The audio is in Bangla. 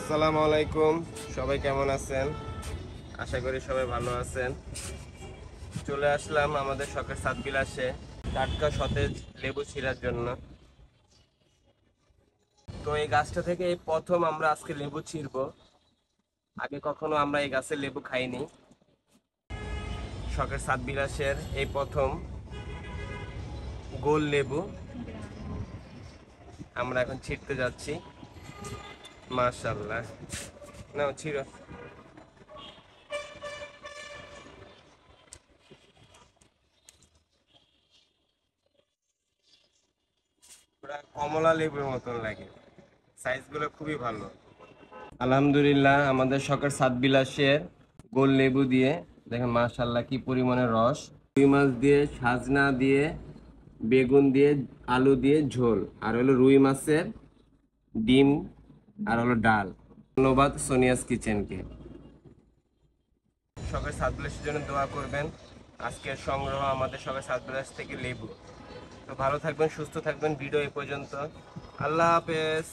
আসসালামু আলাইকুম, সবাই কেমন আছেন? আশা করি সবাই ভালো আছেন। চলে আসলাম আমাদের শখের সাত বিলাসে টাটকা সতেজ লেবু ছিঁড়ার জন্য। তো এই গাছটা থেকে এই প্রথম আমরা আজকে লেবু ছিঁড়বো। আগে কখনো আমরা এই গাছের লেবু খাইনি। শখের সাত বিলাসের এই প্রথম গোল লেবু আমরা এখন ছিঁড়তে যাচ্ছি। মাশাআল্লাহ, নাও ছিঁড়ো। পুরা কমলা লেবুর মতন লাগে, সাইজগুলো খুবই ভালো। আলহামদুলিল্লাহ, আমাদের শখের সাত বিলাসের গোল লেবু দিয়ে দেখেন মাশাআল্লাহ কি পরিমাণে রস। রুই মাছ দিয়ে, সাজনা দিয়ে, বেগুন দিয়ে, আলু দিয়ে ঝোল, আর হলো রুই মাছের ডিম, আর হলো ডাল। ধন্যবাদ সোনিয়াস কিচেনকে। শখের সাত বিলাসের জন্য দোয়া করবেন। আজকের সংগ্রহ আমাদের শখের সাত বিলাস থেকে লেবু। তো ভালো থাকবেন, সুস্থ থাকবেন। ভিডিও এই পর্যন্ত। আল্লাহ হাফেজ।